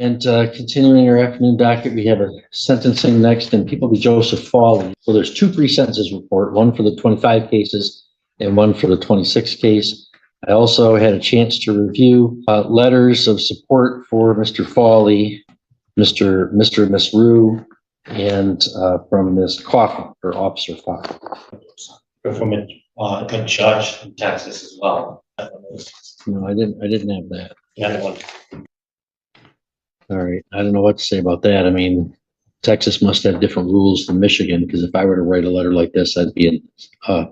And continuing our afternoon docket, we have a sentencing next, and People v. Joseph Fawley. So there's two pre-sentences report, one for the 25 cases and one for the 26 case. I also had a chance to review letters of support for Mr. Fawley, Mr. and Miss Rue, and from Ms. Coffin or Officer Coffin. From a judge in Texas as well. No, I didn't have that. Yeah. All right. I don't know what to say about that. I mean, Texas must have different rules than Michigan, because if I were to write a letter like this, I'd be in a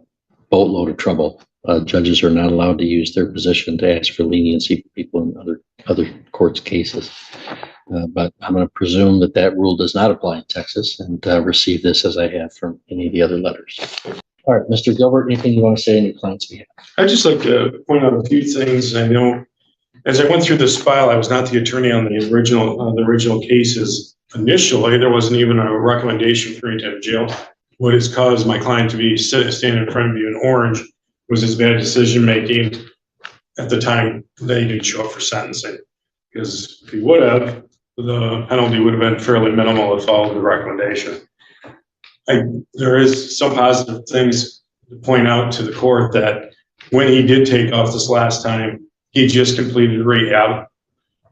boatload of trouble. Judges are not allowed to use their position to ask for leniency for people in other courts' cases. But I'm going to presume that rule does not apply in Texas, and receive this as I have from any of the other letters. All right, Mr. Gilbert, anything you want to say on your client's behalf? I'd just like to point out a few things. I know as I went through this file, I was not the attorney on the original cases. Initially, there wasn't even a recommendation for me to have jail. What has caused my client to be standing in front of you in orange was his bad decision making at the time that he didn't show up for sentencing. Because if he would have, the penalty would have been fairly minimal if followed the recommendation. There is some positive things to point out to the court that when he did take off this last time, he just completed rehab.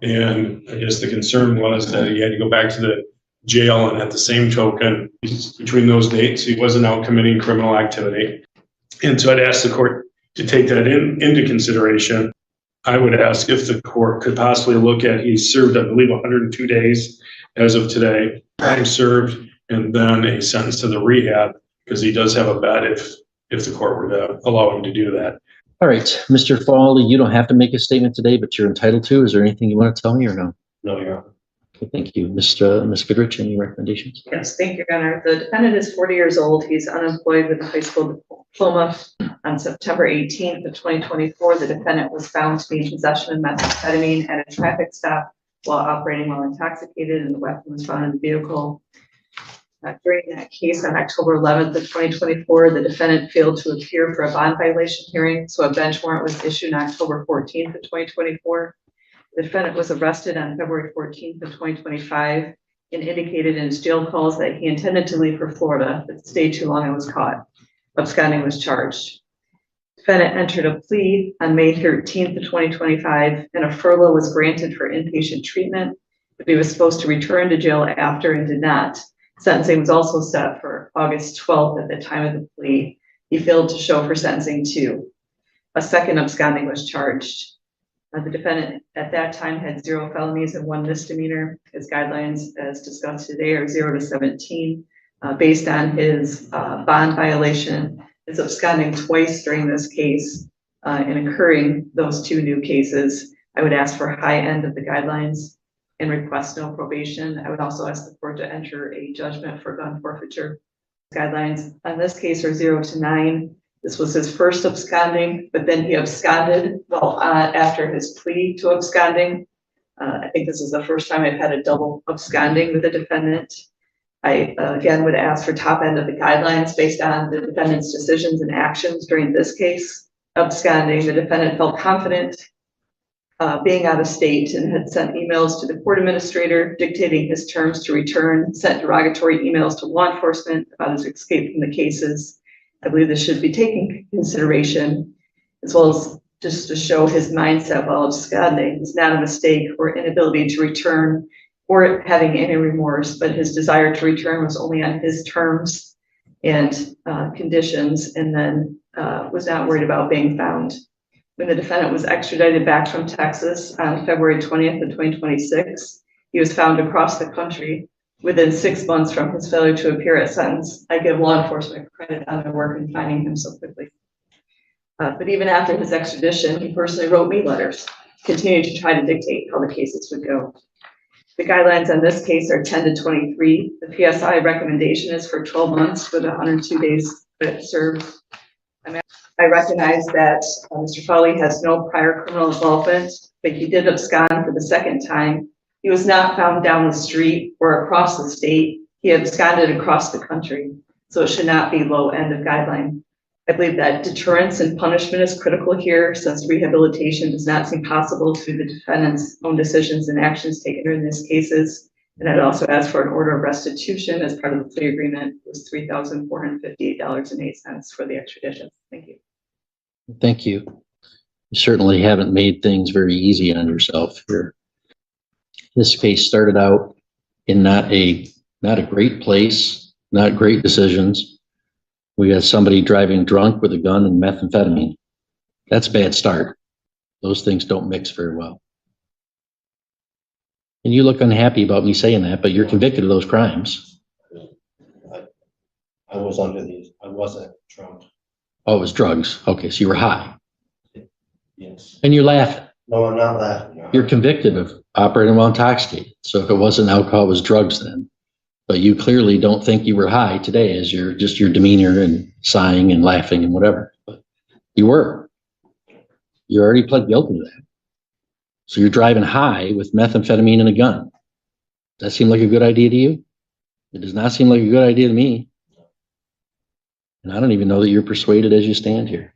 And I guess the concern was that he had to go back to the jail, and at the same token, between those dates, he wasn't out committing criminal activity. And so I'd ask the court to take that into consideration. I would ask if the court could possibly look at, he served, I believe, 102 days as of today, time served, and then a sentence to the rehab, because he does have a bed if the court were to allow him to do that. All right, Mr. Fawley, you don't have to make a statement today, but you're entitled to. Is there anything you want to tell me or no? No, Your Honor. Okay, thank you. Ms. Goodrich, any recommendations? Yes, thank you, Your Honor. The defendant is 40 years old. He's unemployed with a high school diploma. On September 18th of 2024, the defendant was found to be in possession of methamphetamine at a traffic stop while operating while intoxicated, and the weapon was found in the vehicle. During that case on October 11th of 2024, the defendant failed to appear for a bond violation hearing, so a bench warrant was issued on October 14th of 2024. The defendant was arrested on February 14th of 2025 and indicated in his jail calls that he intended to leave for Florida, but stayed too long and was caught. Absconding was charged. The defendant entered a plea on May 13th of 2025, and a furlough was granted for inpatient treatment, but he was supposed to return to jail after and did not. Sentencing was also set for August 12th at the time of the plea. He failed to show for sentencing too. A second absconding was charged. The defendant at that time had 0 felonies and 1 misdemeanor. His guidelines, as discussed today, are 0 to 17. Based on his bond violation, his absconding twice during this case, and incurring those 2 new cases, I would ask for high end of the guidelines and request no probation. I would also ask the court to enter a judgment for gun forfeiture. Guidelines on this case are 0 to 9. This was his first absconding, but then he absconded after his plea to absconding. I think this is the first time I've had a double absconding with a defendant. I again would ask for top end of the guidelines based on the defendant's decisions and actions during this case. Absconding, the defendant felt confident being out of state and had sent emails to the court administrator dictating his terms to return, sent derogatory emails to law enforcement about his escape from the cases. I believe this should be taken into consideration, as well as just to show his mindset while absconding. It's not a mistake or inability to return or having any remorse, but his desire to return was only on his terms and conditions, and then was not worried about being found. When the defendant was extradited back from Texas on February 20th of 2026, he was found across the country within 6 months from his failure to appear at sentence. I give law enforcement credit on their work in finding him so quickly. But even after his extradition, he personally wrote me letters, continued to try to dictate how the cases would go. The guidelines on this case are 10 to 23. The PSI recommendation is for 12 months with 102 days served. I recognize that Mr. Fawley has no prior criminal involvement, but he did abscond for the second time. He was not found down the street or across the state. He absconded across the country, so it should not be low end of guideline. I believe that deterrence and punishment is critical here, since rehabilitation does not seem possible through the defendant's own decisions and actions taken during these cases. And I'd also ask for an order of restitution as part of the plea agreement. It was $3,458.08 for the extradition. Thank you. Thank you. You certainly haven't made things very easy on yourself here. This case started out in not a great place, not great decisions. We got somebody driving drunk with a gun and methamphetamine. That's a bad start. Those things don't mix very well. And you look unhappy about me saying that, but you're convicted of those crimes. I wasn't drunk. Oh, it was drugs. Okay, so you were high. Yes. And you're laughing. No, I'm not laughing. You're convicted of operating while intoxicated. So if it wasn't alcohol, it was drugs then. But you clearly don't think you were high today, as your demeanor and sighing and laughing and whatever. But you were. You already pled guilty to that. So you're driving high with methamphetamine and a gun. Does that seem like a good idea to you? It does not seem like a good idea to me. And I don't even know that you're persuaded as you stand here.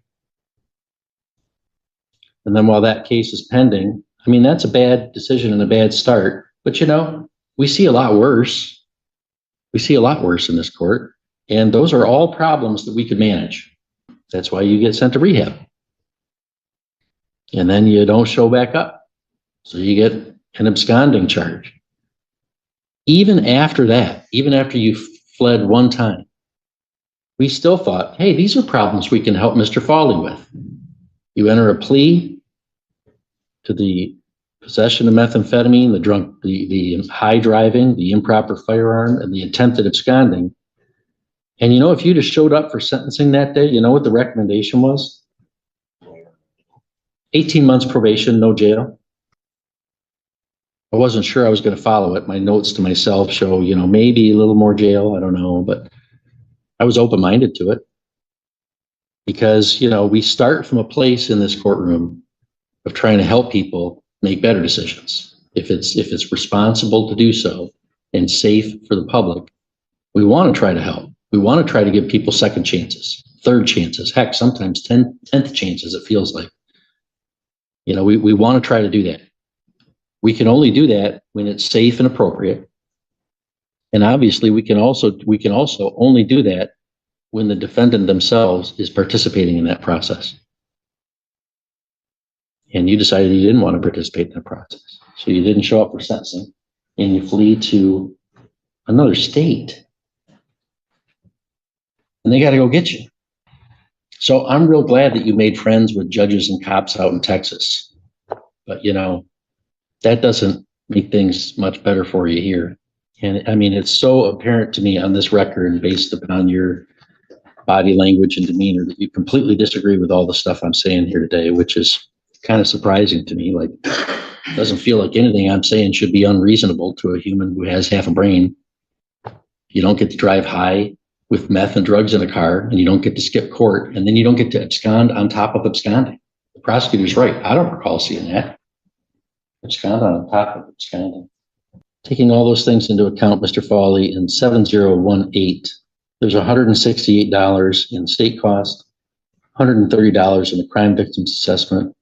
And then while that case is pending, I mean, that's a bad decision and a bad start. But you know, we see a lot worse. We see a lot worse in this court. And those are all problems that we could manage. That's why you get sent to rehab. And then you don't show back up. So you get an absconding charge. Even after that, even after you fled one time, we still thought, hey, these are problems we can help Mr. Fawley with. You enter a plea to the possession of methamphetamine, the high driving, the improper firearm, and the attempted absconding. And you know, if you'd have showed up for sentencing that day, you know what the recommendation was? 18 months probation, no jail. I wasn't sure I was going to follow it. My notes to myself show, you know, maybe a little more jail. I don't know, but I was open-minded to it because, you know, we start from a place in this courtroom of trying to help people make better decisions. If it's responsible to do so and safe for the public, we want to try to help. We want to try to give people second chances, third chances, heck, sometimes 10th chances, it feels like. You know, we want to try to do that. We can only do that when it's safe and appropriate. And obviously we can also only do that when the defendant themselves is participating in that process. And you decided you didn't want to participate in that process. So you didn't show up for sentencing and you flee to another state. And they got to go get you. So I'm real glad that you made friends with judges and cops out in Texas. But you know, that doesn't make things much better for you here. And I mean, it's so apparent to me on this record, based upon your body language and demeanor, that you completely disagree with all the stuff I'm saying here today, which is kind of surprising to me. Like, it doesn't feel like anything I'm saying should be unreasonable to a human who has half a brain. You don't get to drive high with meth and drugs in a car, and you don't get to skip court, and then you don't get to abscond on top of absconding. The prosecutor's right. I don't recall seeing that. Abscond on top of absconding. Taking all those things into account, Mr. Fawley, in 7018, there's $168 in state cost, $130 in the crime victims assessment,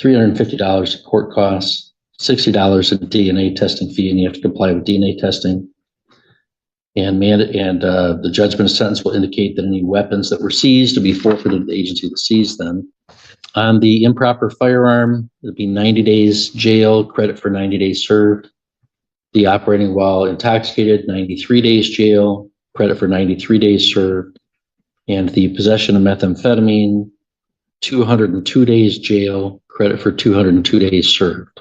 $350 in court costs, $60 in DNA testing fee, and you have to comply with DNA testing. And the judgment of sentence will indicate that any weapons that were seized will be forfeited to the agency that seized them. On the improper firearm, it'll be 90 days jail, credit for 90 days served. The operating while intoxicated, 93 days jail, credit for 93 days served. And the possession of methamphetamine, 202 days jail, credit for 202 days served.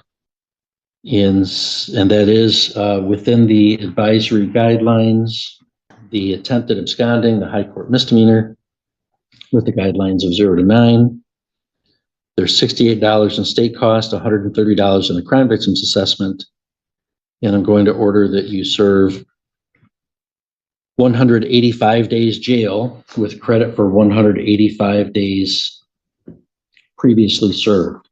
And that is within the advisory guidelines, the attempted absconding, the high court misdemeanor, with the guidelines of 0 to 9. There's $68 in state cost, $130 in the crime victims assessment. And I'm going to order that you serve 185 days jail with credit for 185 days previously served.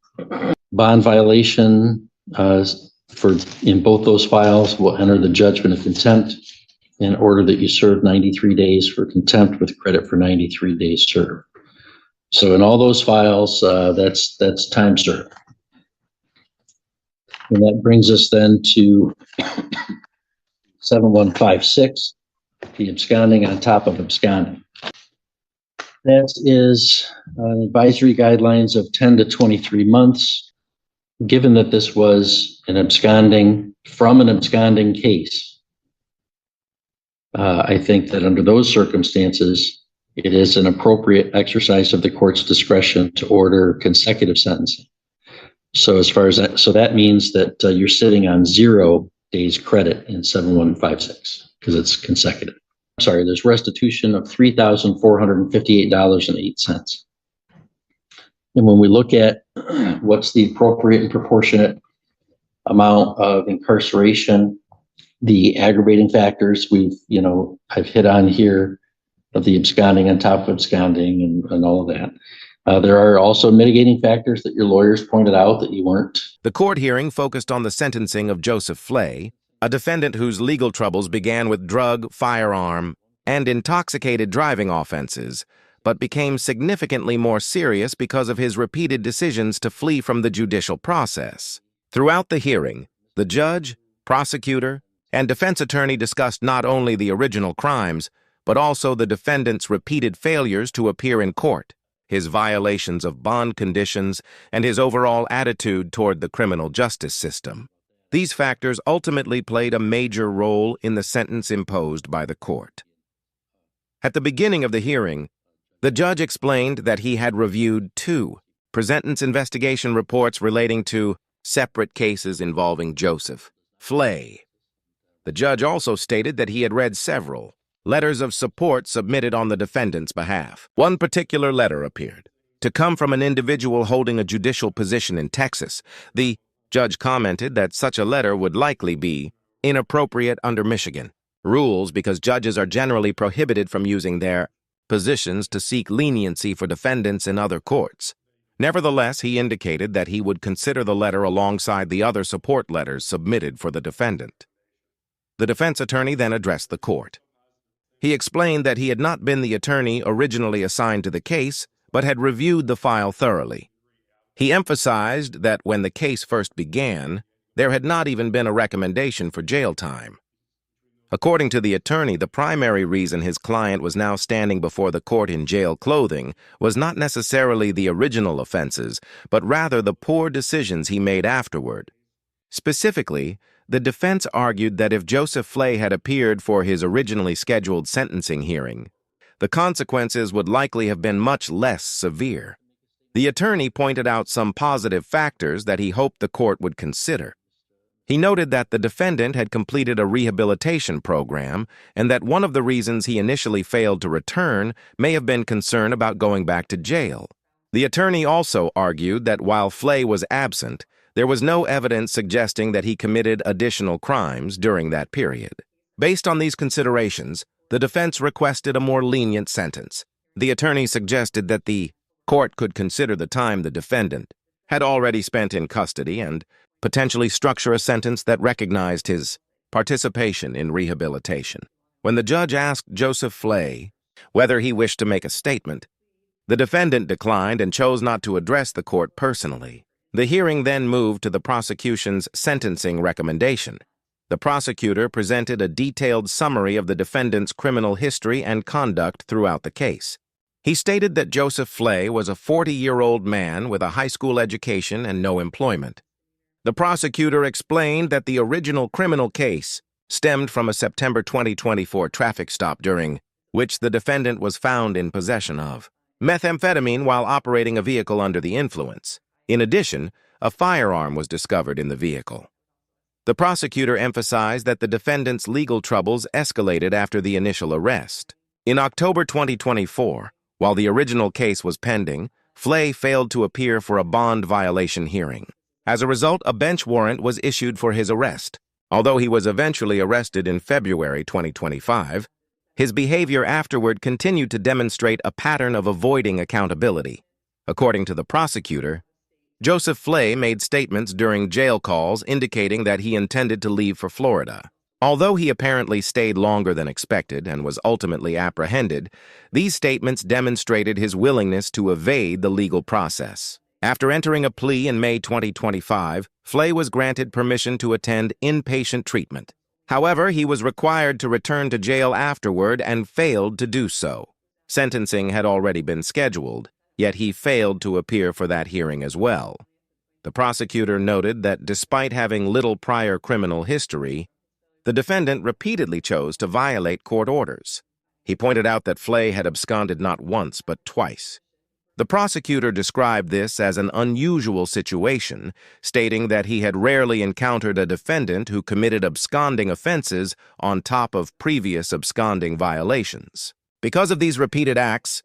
Bond violation in both those files will enter the judgment of contempt and order that you serve 93 days for contempt with credit for 93 days served. So in all those files, that's time served. And that brings us then to 7156, the absconding on top of absconding. That is advisory guidelines of 10 to 23 months. Given that this was an absconding case, I think that under those circumstances, it is an appropriate exercise of the court's discretion to order consecutive sentencing. So as far as that, so that means that you're sitting on 0 days credit in 7156 because it's consecutive. I'm sorry, there's restitution of $3,458.08. And when we look at what's the appropriate and proportionate amount of incarceration, the aggravating factors I've hit on here of the absconding on top of absconding and all of that. There are also mitigating factors that your lawyers pointed out that you weren't. The court hearing focused on the sentencing of Joseph Flay, a defendant whose legal troubles began with drug, firearm, and intoxicated driving offenses, but became significantly more serious because of his repeated decisions to flee from the judicial process. Throughout the hearing, the judge, prosecutor, and defense attorney discussed not only the original crimes, but also the defendant's repeated failures to appear in court, his violations of bond conditions, and his overall attitude toward the criminal justice system. These factors ultimately played a major role in the sentence imposed by the court. At the beginning of the hearing, the judge explained that he had reviewed 2 pre-sentence investigation reports relating to separate cases involving Joseph Flay. The judge also stated that he had read several letters of support submitted on the defendant's behalf. One particular letter appeared to come from an individual holding a judicial position in Texas. The judge commented that such a letter would likely be inappropriate under Michigan rules because judges are generally prohibited from using their positions to seek leniency for defendants in other courts. Nevertheless, he indicated that he would consider the letter alongside the other support letters submitted for the defendant. The defense attorney then addressed the court. He explained that he had not been the attorney originally assigned to the case, but had reviewed the file thoroughly. He emphasized that when the case first began, there had not even been a recommendation for jail time. According to the attorney, the primary reason his client was now standing before the court in jail clothing was not necessarily the original offenses, but rather the poor decisions he made afterward. Specifically, the defense argued that if Joseph Flay had appeared for his originally scheduled sentencing hearing, the consequences would likely have been much less severe. The attorney pointed out some positive factors that he hoped the court would consider. He noted that the defendant had completed a rehabilitation program and that one of the reasons he initially failed to return may have been concern about going back to jail. The attorney also argued that while Flay was absent, there was no evidence suggesting that he committed additional crimes during that period. Based on these considerations, the defense requested a more lenient sentence. The attorney suggested that the court could consider the time the defendant had already spent in custody and potentially structure a sentence that recognized his participation in rehabilitation. When the judge asked Joseph Flay whether he wished to make a statement, the defendant declined and chose not to address the court personally. The hearing then moved to the prosecution's sentencing recommendation. The prosecutor presented a detailed summary of the defendant's criminal history and conduct throughout the case. He stated that Joseph Flay was a 40-year-old man with a high school education and no employment. The prosecutor explained that the original criminal case stemmed from a September 2024 traffic stop during which the defendant was found in possession of methamphetamine while operating a vehicle under the influence. In addition, a firearm was discovered in the vehicle. The prosecutor emphasized that the defendant's legal troubles escalated after the initial arrest. In October 2024, while the original case was pending, Flay failed to appear for a bond violation hearing. As a result, a bench warrant was issued for his arrest. Although he was eventually arrested in February 2025, his behavior afterward continued to demonstrate a pattern of avoiding accountability. According to the prosecutor, Joseph Flay made statements during jail calls indicating that he intended to leave for Florida. Although he apparently stayed longer than expected and was ultimately apprehended, these statements demonstrated his willingness to evade the legal process. After entering a plea in May 2025, Flay was granted permission to attend inpatient treatment. However, he was required to return to jail afterward and failed to do so. Sentencing had already been scheduled, yet he failed to appear for that hearing as well. The prosecutor noted that despite having little prior criminal history, the defendant repeatedly chose to violate court orders. He pointed out that Flay had absconded not once but twice. The prosecutor described this as an unusual situation, stating that he had rarely encountered a defendant who committed absconding offenses on top of previous absconding violations. Because of these repeated acts,